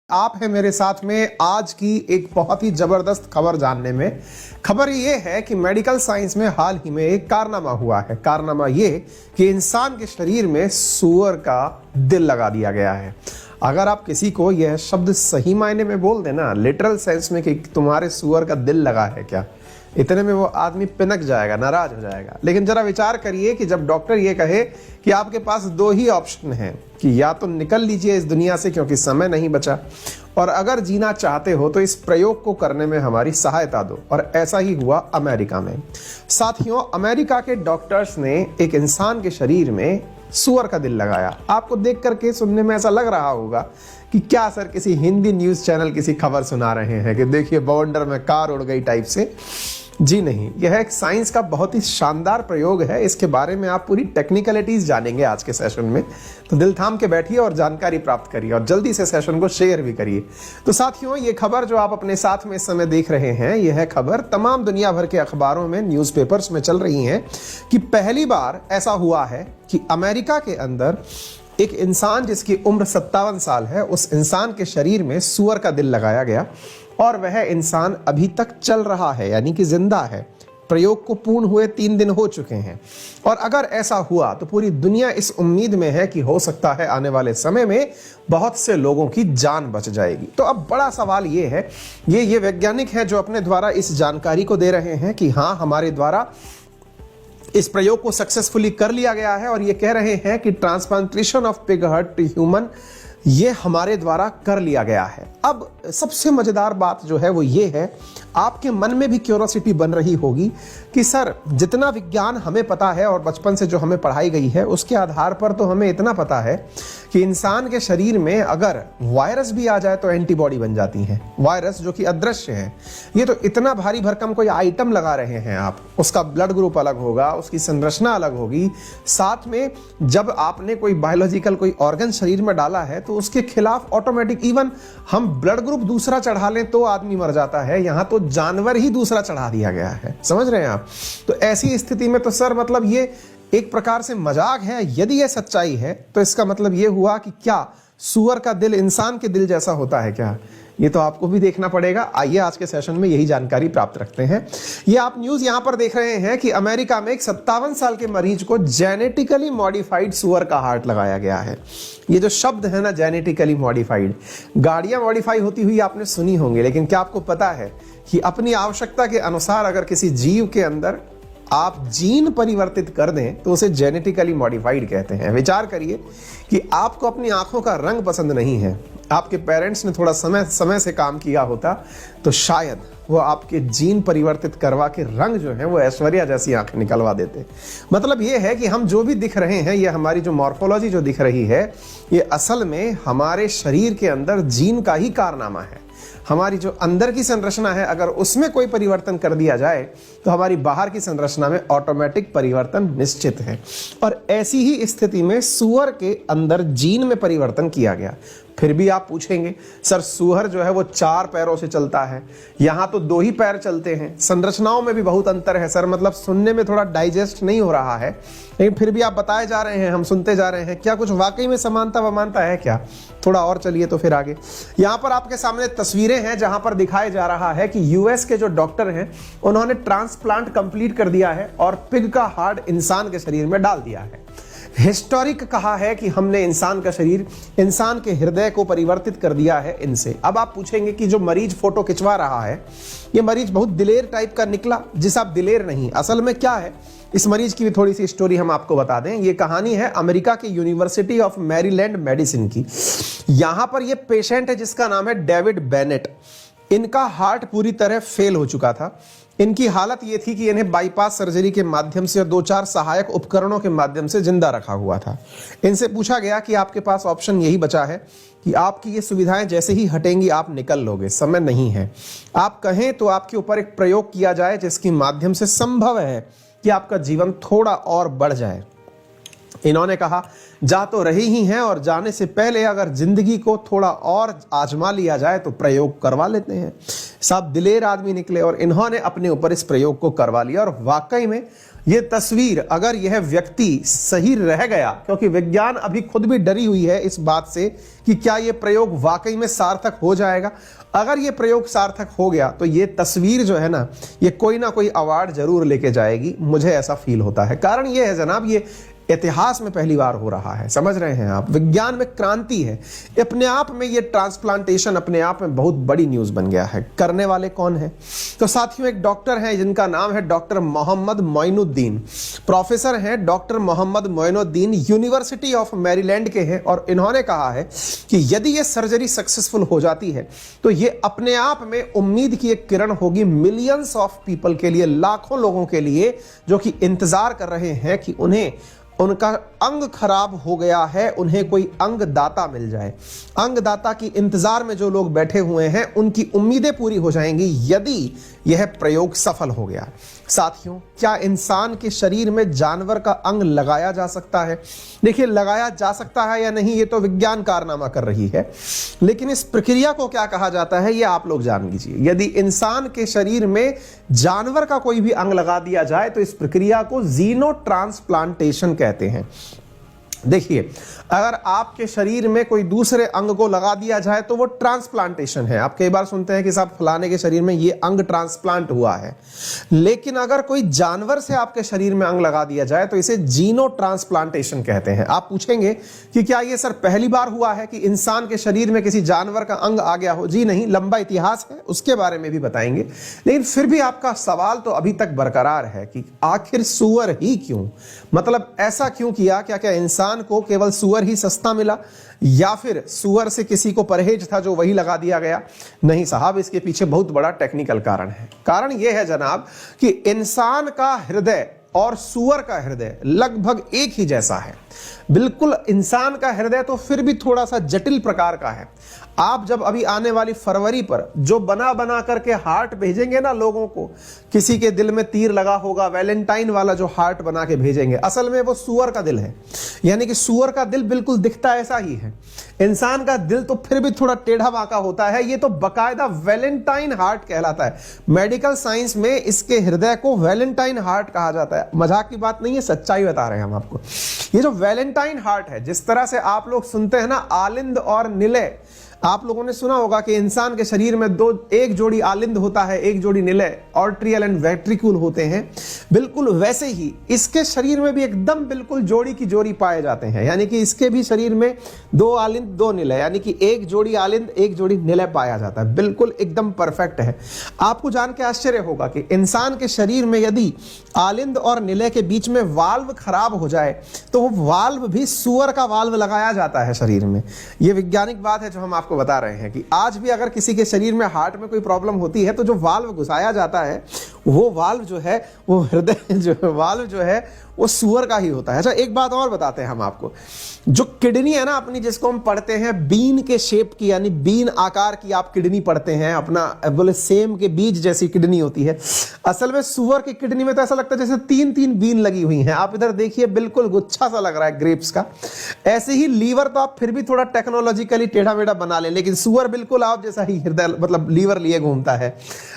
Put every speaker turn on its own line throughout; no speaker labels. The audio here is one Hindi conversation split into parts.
आप हैं मेरे साथ में आज की एक बहुत ही जबरदस्त खबर जानने में। खबर ये है कि मेडिकल साइंस में हाल ही में एक कारनामा हुआ है। कारनामा ये कि इंसान के शरीर में सूअर का दिल लगा दिया गया है। अगर आप किसी को यह शब्द सही मायने में बोल देना, लिटरल सेंस में कि तुम्हारे सूअर का दिल लगा है क्या, इतने में वो आदमी पिनक जाएगा, नाराज हो जाएगा। लेकिन जरा विचार करिए कि जब डॉक्टर ये कहे कि आपके पास दो ही ऑप्शन हैं कि या तो निकल लीजिए इस दुनिया से क्योंकि समय नहीं बचा, और अगर जीना चाहते हो तो इस प्रयोग को करने में हमारी सहायता दो। और ऐसा ही हुआ अमेरिका में। साथियों, अमेरिका के डॉक्टर्स ने एक इंसान के शरीर में सूअर का दिल लगाया। आपको देख करके सुनने में ऐसा लग रहा होगा कि क्या सर किसी हिंदी न्यूज चैनल किसी खबर सुना रहे हैं कि देखिए बवंडर में कार उड़ गई टाइप से। जी नहीं, यह एक साइंस का बहुत ही शानदार प्रयोग है। इसके बारे में आप पूरी टेक्निकलिटीज जानेंगे आज के सेशन में, तो दिल थाम के बैठिए और जानकारी प्राप्त करिए और जल्दी से सेशन को शेयर भी करिए। तो साथियों, ये खबर जो आप अपने साथ में इस समय देख रहे हैं, यह खबर तमाम दुनिया भर के अखबारों में, न्यूज़पेपर्स में चल रही है कि पहली बार ऐसा हुआ है कि अमेरिका के अंदर एक इंसान जिसकी उम्र 57 साल है, उस इंसान के शरीर में सूअर का दिल लगाया गया और वह इंसान अभी तक चल रहा है, यानी कि जिंदा है। प्रयोग को पूर्ण हुए 3 दिन हो चुके हैं और अगर ऐसा हुआ तो पूरी दुनिया इस उम्मीद में है कि हो सकता है आने वाले समय में बहुत से लोगों की जान बच जाएगी। तो अब बड़ा सवाल ये है, ये वैज्ञानिक है जो अपने द्वारा इस जानकारी को दे रहे हैं कि हाँ, हमारे द्वारा इस प्रयोग को सक्सेसफुली कर लिया गया है और ये कह रहे हैं कि transplantation of pig heart to human ये हमारे द्वारा कर लिया गया है। अब सबसे मजेदार बात जो है वो ये है, आपके मन में भी क्यूरोसिटी बन रही होगी कि सर जितना विज्ञान हमें पता है और बचपन से जो हमें पढ़ाई गई है उसके आधार पर तो हमें इतना पता है कि इंसान के शरीर में अगर वायरस भी आ जाए तो एंटीबॉडी बन जाती है। वायरस जो कि अदृश्य है, ये तो इतना भारी भरकम कोई आइटम लगा रहे हैं आप, उसका ब्लड ग्रुप अलग होगा, उसकी संरचना अलग होगी, साथ में जब आपने कोई बायोलॉजिकल कोई ऑर्गन शरीर में डाला है तो उसके खिलाफ ऑटोमेटिक, इवन हम ब्लड ग्रुप दूसरा चढ़ा लें तो आदमी मर जाता है, यहां तो जानवर ही दूसरा चढ़ा दिया गया है। समझ रहे हैं आप? तो ऐसी स्थिति में तो सर मतलब ये एक प्रकार से मजाक है। यदि ये सच्चाई है तो इसका मतलब ये हुआ कि क्या सूअर का दिल इंसान के दिल जैसा होता है क्या? ये तो आपको भी देखना पड़ेगा। आइए आज के सेशन में यही जानकारी प्राप्त रखते हैं। ये आप न्यूज यहां पर देख रहे हैं कि अमेरिका में एक 57 साल के मरीज को जेनेटिकली मॉडिफाइड सूअर का हार्ट लगाया गया है। ये जो शब्द है ना, जेनेटिकली मॉडिफाइड, गाड़ियां मॉडिफाई होती हुई आपने सुनी होंगी, लेकिन क्या आपको पता है कि अपनी आवश्यकता के अनुसार अगर किसी जीव के अंदर आप जीन परिवर्तित कर दें तो उसे जेनेटिकली मॉडिफाइड कहते हैं। विचार करिए कि आपको अपनी आंखों का रंग पसंद नहीं है, आपके पेरेंट्स ने थोड़ा समय से काम किया होता तो शायद वो आपके जीन परिवर्तित करवा के रंग जो है वो ऐश्वर्या जैसी आंखें निकलवा देते। मतलब ये है कि हम जो भी दिख रहे हैं, ये हमारी जो मॉर्फोलॉजी जो दिख रही है, ये असल में हमारे शरीर के अंदर जीन का ही कारनामा है। हमारी जो अंदर की संरचना है, अगर उसमें कोई परिवर्तन कर दिया जाए तो हमारी बाहर की संरचना में ऑटोमेटिक परिवर्तन निश्चित है। और ऐसी ही स्थिति में सूअर के अंदर जीन में परिवर्तन किया गया। फिर भी आप पूछेंगे सर सूअर जो है वो 4 पैरों से चलता है, यहां तो 2 ही पैर चलते हैं, संरचनाओं में भी बहुत अंतर है सर, मतलब सुनने में थोड़ा डाइजेस्ट नहीं हो रहा है। लेकिन फिर भी आप बताए जा रहे हैं, हम सुनते जा रहे हैं, क्या कुछ वाकई में समानता वमानता है क्या? थोड़ा और चलिए तो फिर आगे। यहां पर आपके सामने तस्वीरें हैं जहां पर दिखाया जा रहा है कि यूएस के जो डॉक्टर हैं उन्होंने ट्रांसप्लांट कंप्लीट कर दिया है और पिग का हार्ट इंसान के शरीर में डाल दिया है। हिस्टोरिक कहा है कि हमने इंसान का शरीर, इंसान के हृदय को परिवर्तित कर दिया है इनसे। अब आप पूछेंगे कि जो मरीज फोटो खिंचवा रहा है, ये मरीज बहुत दिलेर टाइप का निकला। जी साहब, दिलेर नहीं, असल में क्या है, इस मरीज की भी थोड़ी सी स्टोरी हम आपको बता दें। ये कहानी है अमेरिका के यूनिवर्सिटी ऑफ मैरीलैंड मेडिसिन की। यहां पर ये पेशेंट है जिसका नाम है डेविड बेनेट। इनका हार्ट पूरी तरह फेल हो चुका था। इनकी हालत ये थी कि इन्हें बाईपास सर्जरी के माध्यम से और 2-4 सहायक उपकरणों के माध्यम से जिंदा रखा हुआ था। इनसे पूछा गया कि आपके पास ऑप्शन यही बचा है कि आपकी ये सुविधाएं जैसे ही हटेंगी आप निकल लोगे, समय नहीं है। आप कहें तो आपके ऊपर एक प्रयोग किया जाए जिसके माध्यम से संभव है कि आपका जीवन थोड़ा और बढ़ जाए। इन्होंने कहा जा तो रही ही हैं और जाने से पहले अगर जिंदगी को थोड़ा और आजमा लिया जाए तो प्रयोग करवा लेते हैं। साहब दिलेर आदमी निकले और इन्होंने अपने ऊपर इस प्रयोग को करवा लिया। और वाकई में ये तस्वीर, अगर यह व्यक्ति सही रह गया, क्योंकि विज्ञान अभी खुद भी डरी हुई है इस बात से कि क्या यह प्रयोग वाकई में सार्थक हो जाएगा। अगर यह प्रयोग सार्थक हो गया तो यह तस्वीर जो है ना, ये कोई ना कोई अवार्ड जरूर लेके जाएगी, मुझे ऐसा फील होता है। कारण यह है जनाब, ये इतिहास में पहली बार हो रहा है, समझ रहे हैं आप, विज्ञान में क्रांति है। अपने आप में ये ट्रांसप्लांटेशन अपने आप में बहुत बड़ी न्यूज बन गया है। करने वाले कौन है? तो साथियों, एक डॉक्टर हैं जिनका नाम है डॉक्टर मोहम्मद मोइनुद्दीन। प्रोफेसर हैं doctor Mohammad Moinuddin, university of Maryland के हैं। और इन्होंने कहा है कि यदि ये सर्जरी सक्सेसफुल हो जाती है तो ये अपने आप में उम्मीद की एक किरण होगी मिलियंस ऑफ पीपल के लिए, लाखों लोगों के लिए जो कि इंतजार कर रहे हैं कि उन्हें उनका अंग खराब हो गया है, उन्हें कोई अंग दाता मिल जाए। अंग दाता की इंतजार में जो लोग बैठे हुए हैं उनकी उम्मीदें पूरी हो जाएंगी यदि यह प्रयोग सफल हो गया। साथियों, क्या इंसान के शरीर में जानवर का अंग लगाया जा सकता है? देखिए, लगाया जा सकता है या नहीं ये तो विज्ञान कारनामा कर रही है, लेकिन इस प्रक्रिया को क्या कहा जाता है ये आप लोग जान लीजिए। यदि इंसान के शरीर में जानवर का कोई भी अंग लगा दिया जाए तो इस प्रक्रिया को जीनो ट्रांसप्लांटेशन कहते हैं। देखिए, अगर आपके शरीर में कोई दूसरे अंग को लगा दिया जाए तो वो ट्रांसप्लांटेशन है। आप कई बार सुनते हैं कि साहब फलाने के शरीर में ये अंग ट्रांसप्लांट हुआ है, लेकिन अगर कोई जानवर से आपके शरीर में अंग लगा दिया जाए तो इसे जीनो ट्रांसप्लांटेशन कहते हैं। आप पूछेंगे कि क्या ये सर पहली बार हुआ है कि इंसान के शरीर में किसी जानवर का अंग आ गया हो? जी नहीं, लंबा इतिहास है, उसके बारे में भी बताएंगे। लेकिन फिर भी आपका सवाल तो अभी तक बरकरार है कि आखिर सूअर ही क्यों? मतलब ऐसा क्यों किया? क्या इंसान को केवल सूअर ही सस्ता मिला या फिर सूअर से किसी को परहेज था जो वही लगा दिया गया? नहीं साहब, इसके पीछे बहुत बड़ा टेक्निकल कारण है। कारण यह है जनाब कि इंसान का हृदय और सूअर का हृदय लगभग एक ही जैसा है। बिल्कुल, इंसान का हृदय तो फिर भी थोड़ा सा जटिल प्रकार का है। आप जब अभी आने वाली फरवरी पर जो बना बना करके हार्ट भेजेंगे ना लोगों को, किसी के दिल में तीर लगा होगा, वैलेंटाइन वाला जो हार्ट बना के भेजेंगे, असल में वो सूअर का दिल है। यानी कि सूअर का दिल बिल्कुल दिखता ऐसा ही है। इंसान का दिल तो फिर भी थोड़ा टेढ़ा बांका होता है। ये तो बकायदा वैलेंटाइन हार्ट कहलाता है। मेडिकल साइंस में इसके हृदय को वैलेंटाइन हार्ट कहा जाता है। मजाक की बात नहीं है, सच्चाई बता रहे हैं हम आपको। ये जो वैलेंटाइन हार्ट है, जिस तरह से आप लोग सुनते हैं ना आलिंद और निलय, आप लोगों ने सुना होगा कि इंसान के शरीर में एक जोड़ी आलिंद होता है, एक जोड़ी निलय, ऑर्ट्रियल एंड वेंट्रिक्यूल होते हैं। बिल्कुल वैसे ही इसके शरीर में भी एकदम बिल्कुल जोड़ी की जोड़ी पाए जाते हैं। यानी कि इसके भी शरीर में 2 आलिंद 2 निलय, यानी कि एक जोड़ी आलिंद एक जोड़ी निलय पाया जाता है। बिल्कुल एकदम परफेक्ट है। आपको जान के आश्चर्य होगा कि इंसान के शरीर में यदि आलिंद और निलय के बीच में वाल्व खराब हो जाए तो वो वाल्व भी सूअर का वाल्व लगाया जाता है शरीर में। ये वैज्ञानिक बात है जो हम आपको बता रहे हैं कि आज भी अगर किसी के शरीर में हार्ट में कोई प्रॉब्लम होती है तो जो वाल्व घुसाया जाता है वो वाल्व जो है, वो हृदय जो वाल्व जो है वो सूअर का ही होता है। अच्छा, एक बात और बताते हैं हम आपको। जो किडनी है ना अपनी, जिसको हम पढ़ते हैं बीन के शेप की, यानी बीन आकार की आप किडनी पढ़ते हैं, अपना बोले सेम के बीज जैसी किडनी होती है। असल में सूअर की किडनी में तो ऐसा लगता है जैसे 3-3 बीन लगी हुई हैं। आप इधर देखिए, बिल्कुल गुच्छा सा लग रहा है ग्रेप्स का। ऐसे ही लीवर तो आप फिर भी थोड़ा टेक्नोलॉजिकली टेढ़ा मेढ़ा बना लें, लेकिन सूअर बिल्कुल आप जैसा ही हृदय मतलब लीवर लिए घूमता है।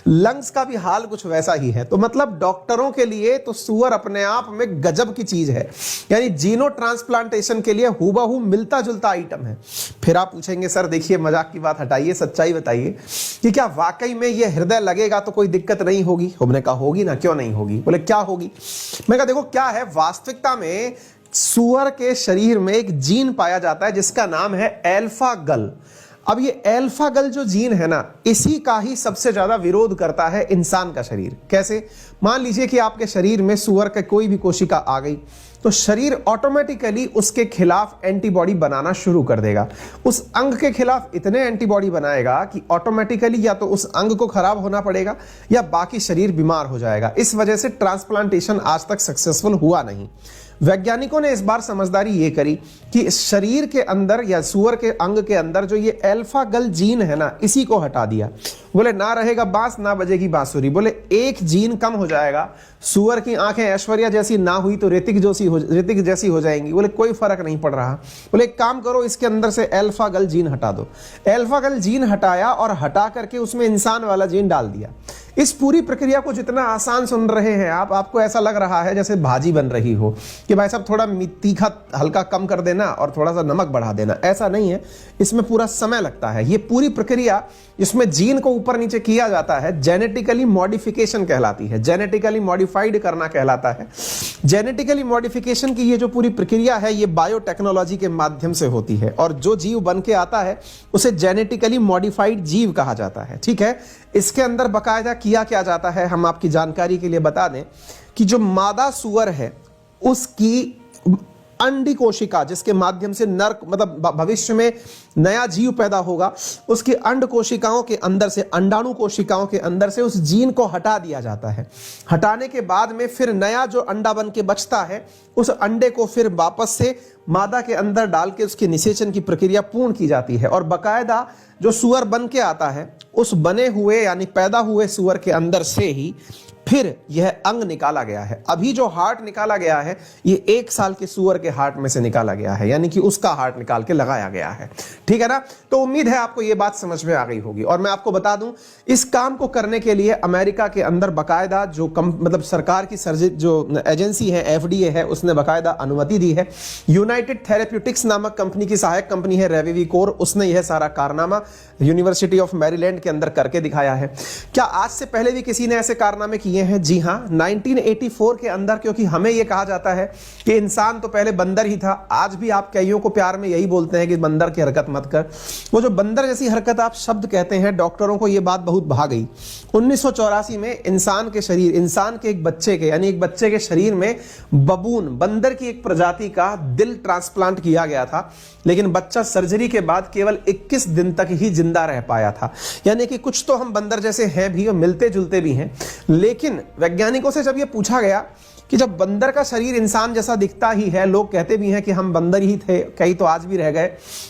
लंग्स का भी हाल कुछ वैसा ही है। तो मतलब डॉक्टरों के लिए तो सूअर अपने आप में गजब की चीज है। यानी जीनो ट्रांसप्लांटेशन के लिए हूबहू मिलता जुलता आइटम है। फिर आप पूछेंगे सर देखिए, मजाक की बात हटाइए, सच्चाई बताइए कि क्या वाकई में ये हृदय लगेगा तो कोई दिक्कत नहीं होगी? हमने कहा होगी ना, क्यों नहीं होगी? बोले क्या होगी? मैं कहा देखो क्या है, वास्तविकता में सूअर के शरीर में एक जीन पाया जाता है जिसका नाम है अल्फा गल। अब ये अल्फा गल जो जीन है ना, इसी का ही सबसे ज्यादा विरोध करता है इंसान का शरीर। कैसे? मान लीजिए कि आपके शरीर में सूअर का कोई भी कोशिका आ गई तो शरीर ऑटोमेटिकली उसके खिलाफ एंटीबॉडी बनाना शुरू कर देगा। उस अंग के खिलाफ इतने एंटीबॉडी बनाएगा कि ऑटोमेटिकली या तो उस अंग को खराब होना पड़ेगा या बाकी शरीर बीमार हो जाएगा। इस वजह से ट्रांसप्लांटेशन आज तक सक्सेसफुल हुआ नहीं। वैज्ञानिकों ने इस बार समझदारी ये करी कि शरीर के अंदर या सूअर के अंग के अंदर जो ये अल्फा गल जीन है ना, इसी को हटा दिया। बोले ना रहेगा बांस ना बजेगी बांसुरी। बोले एक जीन कम हो जाएगा, सूअर की आंखें ऐश्वर्या जैसी ना हुई तो ऋतिक जैसी हो जाएंगी। बोले कोई फर्क नहीं पड़ रहा। बोले एक काम करो, इसके अंदर से अल्फा गल जीन हटा दो। अल्फा गल जीन हटाया और हटा करके उसमें इंसान वाला जीन डाल दिया। इस पूरी प्रक्रिया को जितना आसान सुन रहे हैं आपको ऐसा लग रहा है जैसे भाजी बन रही हो कि भाई साहब थोड़ा तीखा हल्का कम कर देना और थोड़ा सा नमक बढ़ा देना। ऐसा नहीं है, इसमें पूरा समय लगता है। ये पूरी प्रक्रिया जिसमें जीन को ऊपर नीचे किया जाता है जेनेटिकली मॉडिफिकेशन कहलाती है, जेनेटिकली मॉडिफाइड करना कहलाता है। जेनेटिकली मॉडिफिकेशन की ये जो पूरी प्रक्रिया है ये बायोटेक्नोलॉजी के माध्यम से होती है और जो जीव बन के आता है उसे जेनेटिकली मॉडिफाइड जीव कहा जाता है। ठीक है, इसके अंदर बकायदा किया क्या जाता है, हम आपकी जानकारी के लिए बता दें कि जो मादा सूअर है उसकी अंडी कोशिका जिसके माध्यम से नर मतलब भविष्य में नया जीव पैदा होगा, उसकी अंड कोशिकाओं के अंदर से, अंडाणु कोशिकाओं के अंदर से उस जीन को हटा दिया जाता है। हटाने के बाद में फिर नया जो अंडा बन के बचता है उस अंडे को फिर वापस से मादा के अंदर डाल के उसकी निषेचन की प्रक्रिया पूर्ण की जाती है और बकायदा जो सूअर बन के आता है उस बने हुए यानी पैदा हुए सूअर के अंदर से ही फिर यह अंग निकाला गया है। अभी जो हार्ट निकाला गया है ये 1 साल के सूअर के हार्ट में से निकाला गया है, यानी कि उसका हार्ट निकाल के लगाया गया है। ठीक है ना, तो उम्मीद है आपको ये बात समझ में आ गई होगी। और मैं आपको बता दूं इस काम को करने के लिए अमेरिका के अंदर बकायदा जो मतलब सरकार की जो एजेंसी है FDA है उसने बकायदा अनुमति दी है। यूनाइटेड थेरेप्यूटिक्स नामक कंपनी की सहायक कंपनी है रेविविकोर, उसने यह सारा कारनामा यूनिवर्सिटी ऑफ मैरीलैंड के अंदर करके दिखाया है। क्या आज से पहले भी किसी ने ऐसे कारनामे किए हैं? जी हां, 1984 के अंदर, क्योंकि हमें यह कहा जाता है कि इंसान तो पहले बंदर ही था। आज भी आप कईयों को प्यार में यही बोलते हैं कि बंदर की हरकत मत कर। वो जो बंदर जैसी हरकत आप शब्द कहते हैं, डॉक्टरों को यह बात बहुत भा गई। 1984 में इंसान के एक बच्चे के यानी एक बच्चे के शरीर में बबून बंदर की एक प्रजाति का दिल ट्रांसप्लांट किया गया था, लेकिन बच्चा सर्जरी के बाद केवल 21 दिन तक ही जिंदा रह पाया था। यानी कि कुछ तो हम बंदर जैसे हैं भी और मिलते जुलते भी हैं, लेकिन वैज्ञानिकों से जब यह पूछा गया कि जब बंदर का शरीर इंसान जैसा दिखता ही है, लोग कहते भी हैं कि हम बंदर ही थे, कई तो आज भी रह गए,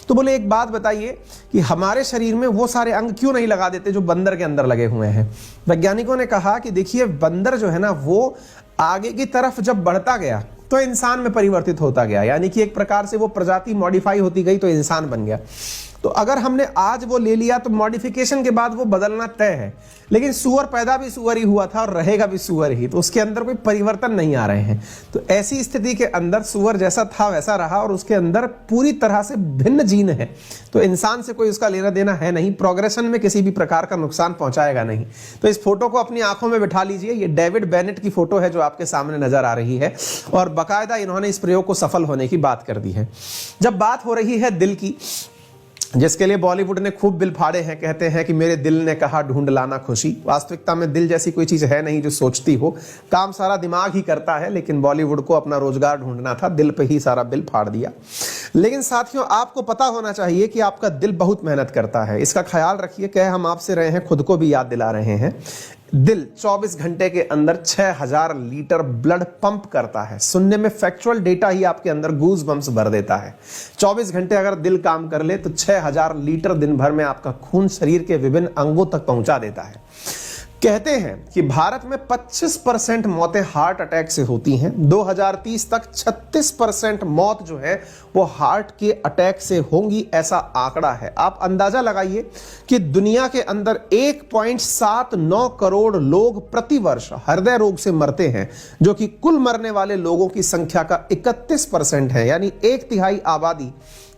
तो बोले एक बात बताइए कि हमारे शरीर में वो सारे अंग क्यों नहीं लगा देते जो बंदर के अंदर लगे हुए हैं। वैज्ञानिकों ने कहा कि देखिए बंदर जो है ना वो आगे की तरफ जब बढ़ता गया तो इंसान में परिवर्तित होता गया, यानी कि एक प्रकार से वो प्रजाति मॉडिफाई होती गई तो इंसान बन गया। तो अगर हमने आज वो ले लिया तो मॉडिफिकेशन के बाद वो बदलना तय है, लेकिन सूअर पैदा भी सूअर ही हुआ था और रहेगा भी सूअर ही, तो उसके अंदर कोई परिवर्तन नहीं आ रहे हैं। तो ऐसी स्थिति के अंदर सूअर जैसा था वैसा रहा और उसके अंदर पूरी तरह से भिन्न जीन है, तो इंसान से कोई उसका लेना देना है नहीं, प्रोग्रेशन में किसी भी प्रकार का नुकसान पहुंचाएगा नहीं। तो इस फोटो को अपनी आंखों में बिठा लीजिए, ये डेविड बेनेट की फोटो है जो आपके सामने नजर आ रही है और बाकायदा इन्होंने इस प्रयोग को सफल होने की बात कर दी है। जब बात हो रही है दिल की, जिसके लिए बॉलीवुड ने खूब बिल फाड़े हैं, कहते हैं कि मेरे दिल ने कहा ढूंढ लाना खुशी। वास्तविकता में दिल जैसी कोई चीज है नहीं जो सोचती हो, काम सारा दिमाग ही करता है, लेकिन बॉलीवुड को अपना रोजगार ढूंढना था, दिल पे ही सारा बिल फाड़ दिया। लेकिन साथियों आपको पता होना चाहिए कि आपका दिल बहुत मेहनत करता है, इसका ख्याल रखिए। कह हम आपसे रहे हैं, खुद को भी याद दिला रहे हैं। दिल 24 घंटे के अंदर 6000 लीटर ब्लड पंप करता है। सुनने में फैक्चुअल डेटा ही आपके अंदर गूज बम्स भर देता है। 24 घंटे अगर दिल काम कर ले तो 6000 लीटर दिन भर में आपका खून शरीर के विभिन्न अंगों तक पहुंचा देता है। कहते हैं कि भारत में 25% मौतें हार्ट अटैक से होती हैं। 2030 तक 36% मौत जो है वो हार्ट के अटैक से होंगी, ऐसा आंकड़ा है। आप अंदाजा लगाइए कि दुनिया के अंदर 1.79 करोड़ लोग प्रतिवर्ष हृदय रोग से मरते हैं, जो कि कुल मरने वाले लोगों की संख्या का 31% है। यानी 1/3 आबादी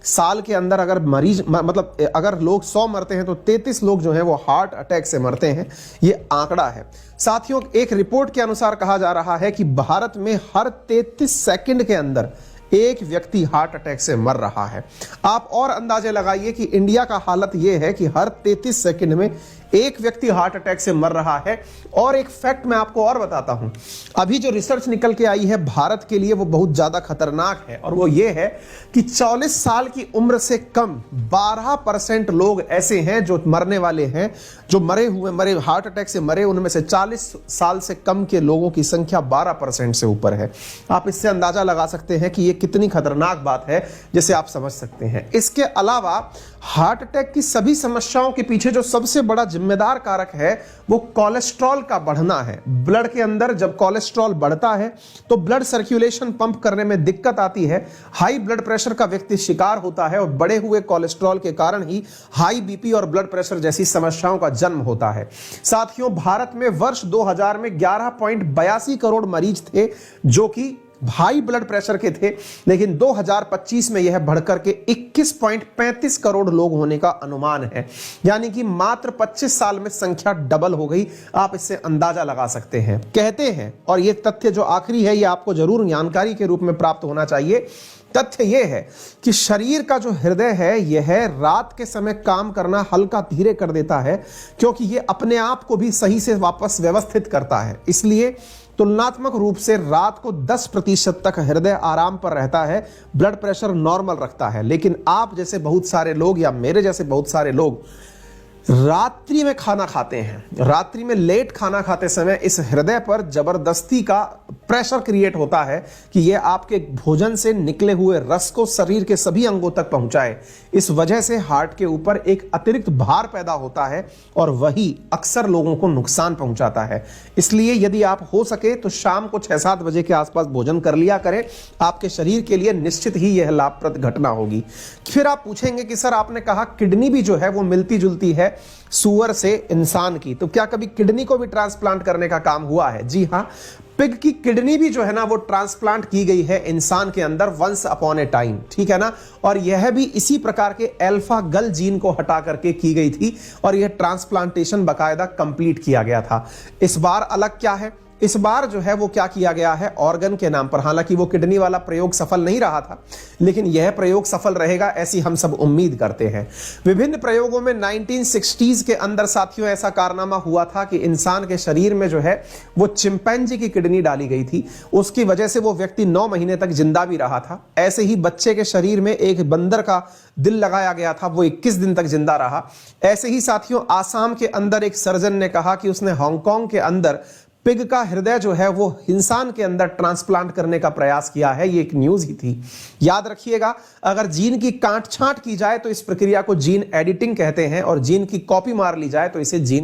साल के अंदर अगर मरीज मतलब अगर लोग 100 मरते हैं तो 33 लोग जो हैं वो हार्ट अटैक से मरते हैं, ये आंकड़ा है। साथियों एक रिपोर्ट के अनुसार कहा जा रहा है कि भारत में हर 33 सेकंड के अंदर एक व्यक्ति हार्ट अटैक से मर रहा है। आप और अंदाजे लगाइए कि इंडिया का हालत यह है कि हर 33 सेकंड में एक व्यक्ति हार्ट अटैक से मर रहा है। और एक फैक्ट मैं आपको और बताता हूं, अभी जो रिसर्च निकल के आई है भारत के लिए वो बहुत ज्यादा खतरनाक है, और वो ये है कि 44 साल की उम्र से कम 12% लोग ऐसे हैं जो मरने वाले हैं, जो मरे हार्ट अटैक से मरे, उनमें से 40 साल से कम के लोगों की संख्या 12% से ऊपर है। आप इससे अंदाजा लगा सकते हैं कि ये कितनी खतरनाक बात है, जिसे आप समझ सकते हैं। इसके अलावा हार्ट अटैक की सभी समस्याओं के पीछे जो सबसे बड़ा जिम्मेदार कारक है वो कोलेस्ट्रॉल का बढ़ना है। ब्लड के अंदर जब कोलेस्ट्रॉल बढ़ता है तो ब्लड सर्कुलेशन पंप करने में दिक्कत आती है, हाई ब्लड प्रेशर का व्यक्ति शिकार होता है, और बढ़े हुए कोलेस्ट्रॉल के कारण ही हाई बीपी और ब्लड प्रेशर जैसी समस्याओं का जन्म होता है। साथियों, भारत में वर्ष 2000 में 11.82 करोड़ मरीज थे जो कि हाई ब्लड प्रेशर के थे, लेकिन 2025 में यह बढ़कर के 21.35 करोड़ लोग होने का अनुमान है। यानी कि मात्र 25 साल में संख्या डबल हो गई। आप इससे अंदाजा लगा सकते हैं। कहते हैं, और यह तथ्य जो आखिरी है यह आपको जरूर जानकारी के रूप में प्राप्त होना चाहिए, तथ्य यह है कि शरीर का जो हृदय है यह रात के समय काम करना हल्का धीरे कर देता है, क्योंकि यह अपने आप को भी सही से वापस व्यवस्थित करता है। इसलिए तुलनात्मक रूप से रात को 10% तक हृदय आराम पर रहता है, ब्लड प्रेशर नॉर्मल रखता है। लेकिन आप जैसे बहुत सारे लोग या मेरे जैसे बहुत सारे लोग रात्रि में खाना खाते हैं, रात्रि में लेट खाना खाते समय इस हृदय पर जबरदस्ती का प्रेशर क्रिएट होता है कि यह आपके भोजन से निकले हुए रस को शरीर के सभी अंगों तक पहुंचाए। इस वजह से हार्ट के ऊपर एक अतिरिक्त भार पैदा होता है और वही अक्सर लोगों को नुकसान पहुंचाता है। इसलिए यदि आप हो सके तो शाम को 6-7 बजे के आसपास भोजन कर लिया करें, आपके शरीर के लिए निश्चित ही यह लाभप्रद घटना होगी। फिर आप पूछेंगे कि सर आपने कहा किडनी भी जो है वो मिलती जुलती है सूअर से इंसान की, तो क्या कभी किडनी को भी ट्रांसप्लांट करने का काम हुआ है? जी हां, पिग की किडनी भी जो है ना वो ट्रांसप्लांट की गई है इंसान के अंदर वंस अपॉन ए टाइम, ठीक है ना। और यह भी इसी प्रकार के अल्फा गल जीन को हटा करके की गई थी, और यह ट्रांसप्लांटेशन बाकायदा कंप्लीट किया गया था। इस बार अलग क्या है, इस बार जो है वो क्या किया गया है, ऑर्गन के नाम पर। हालांकि वो किडनी वाला प्रयोग सफल नहीं रहा था, लेकिन यह प्रयोग सफल रहेगा ऐसी हम सब उम्मीद करते हैं। विभिन्न प्रयोगों में 1960s के अंदर साथियों ऐसा कारनामा हुआ था कि इंसान के शरीर में जो है वो चिंपैंजी की किडनी डाली गई थी। उसकी वजह से वो व्यक्ति 9 महीने तक जिंदा भी रहा था। ऐसे ही बच्चे के शरीर में एक बंदर का दिल लगाया गया था, वो 21 दिन तक जिंदा रहा। ऐसे ही साथियों आसाम के अंदर एक सर्जन ने कहा कि उसने हांगकांग के अंदर पिग का हृदय जो है वो इंसान के अंदर ट्रांसप्लांट करने का प्रयास किया है। ये एक न्यूज ही थी। याद रखिएगा, अगर जीन की काट छांट की जाए तो इस प्रक्रिया को जीन एडिटिंग कहते हैं, और जीन की कॉपी मार ली जाए तो इसे जीन